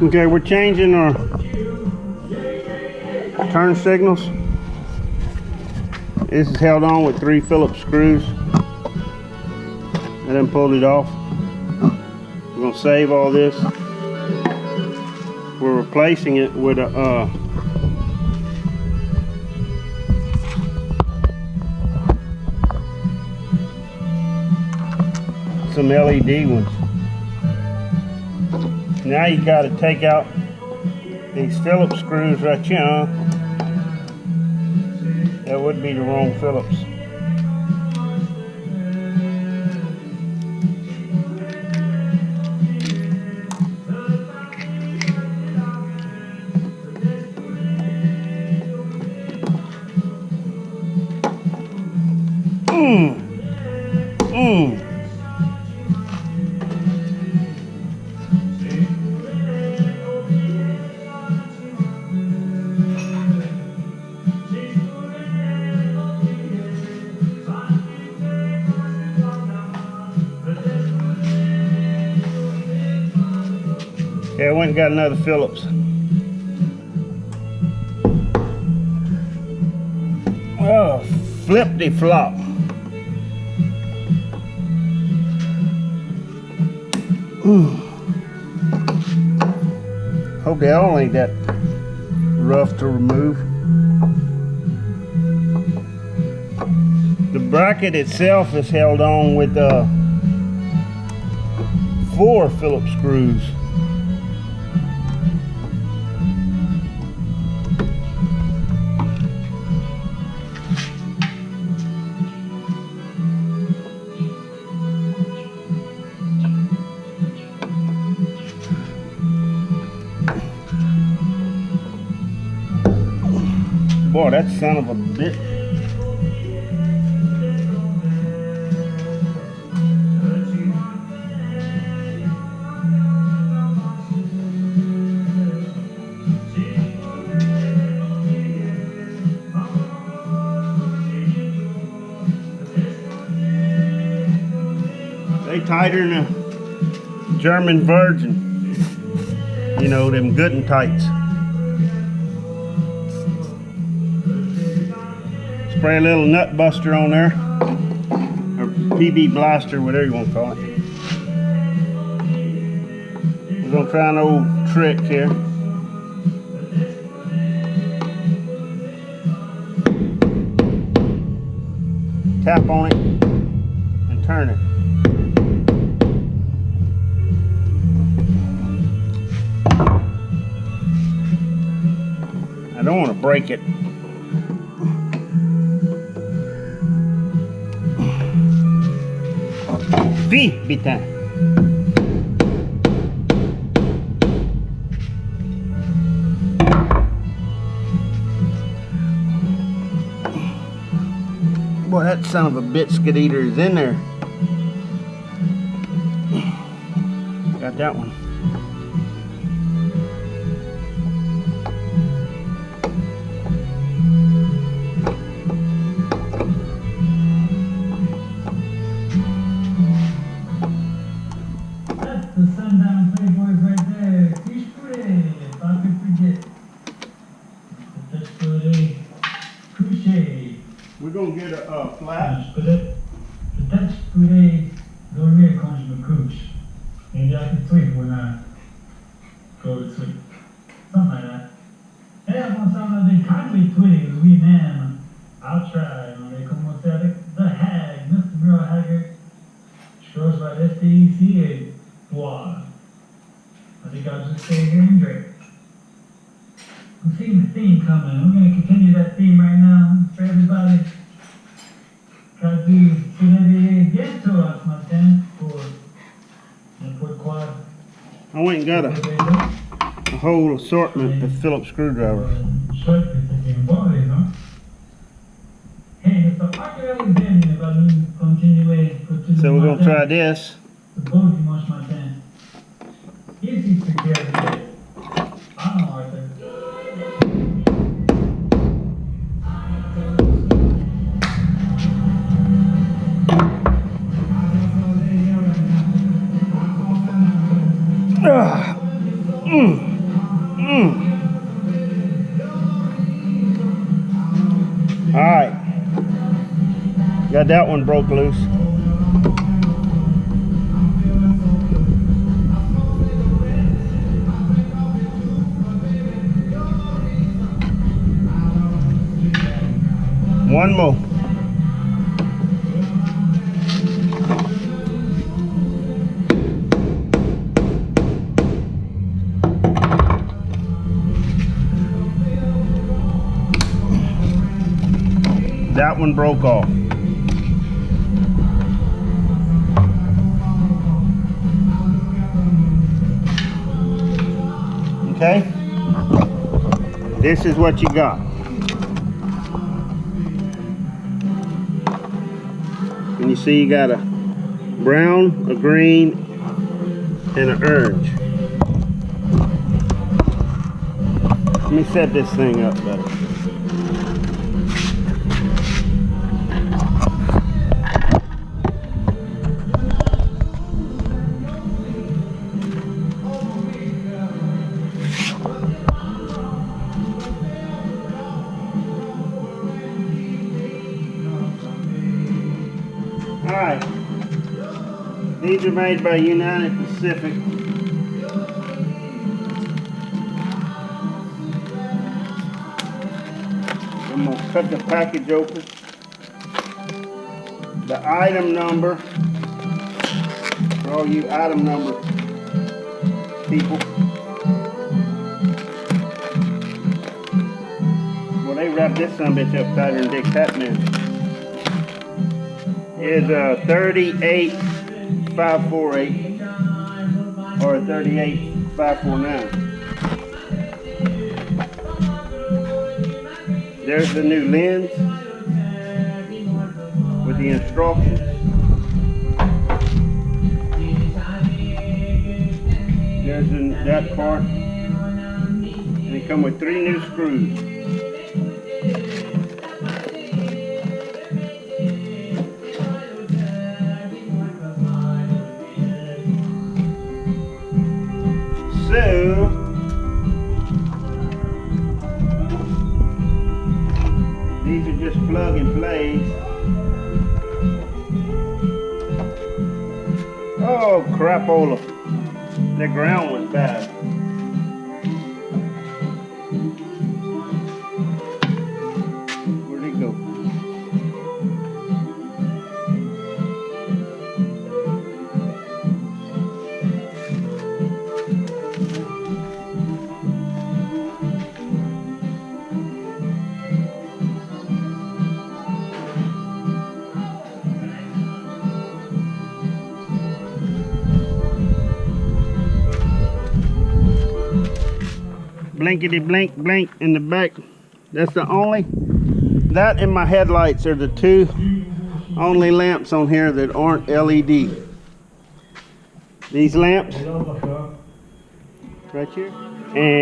Okay, we're changing our turn signals. This is held on with 3 Phillips screws. I then pulled it off. We're gonna save all this. We're replacing it with a some LED ones. Now you got to take out these Phillips screws right here. That would be the wrong Phillips. Yeah, I went and got another Phillips. Oh, flip-de-flop. Hope the oil ain't that rough to remove. The bracket itself is held on with 4 Phillips screws. Boy, that son of a bitch. They tighter than a German Virgin. You know, them good and tights. Spray a little nut buster on there, or PB blaster, whatever you want to call it. We're gonna try an old trick here. Tap on it and turn it. I don't want to break it. Putain. Boy, that son of a biscuit eater is in there. Got that one. The Sundown Playboys right there. Fish Puree, if I could forget. Fish Puree, Couché. We're gonna get a flat. Fish Puree, dormir com os macacos. Maybe I can sleep when I go to sleep. Something like that. Hey, I'm on something like kindly tweeting as we man. I'll try. Como se the hag, Mr. Merle Haggard. Scrolls by SDECA. Wow. I think I'll just stay here and drink. I'm seeing the theme coming. We're going to continue that theme right now for everybody. Try to do Viento off my tent for Newport Quad. I went and got a whole assortment of Phillips screwdrivers. So we're going to try this. All right, got that one broke loose. One more. That one broke off. Okay? This is what you got. And you see you got a brown, a green, and an orange. Let me set this thing up better. Alright, these are made by United Pacific. I'm going to cut the package open. The item number, for all you item number people. Well, they wrap this son of a bitch up tighter than Dick's Hat Man. Is a 38548 or a 38549. There's the new lens with the instructions. There's that part, and they come with 3 new screws. So, these are just plug and plays. Oh, crapola. The ground was bad. Where'd it go? Blinkety blink blink in the back. That's the only, that and my headlights are the 2 only lamps on here that aren't LED. These lamps right here, and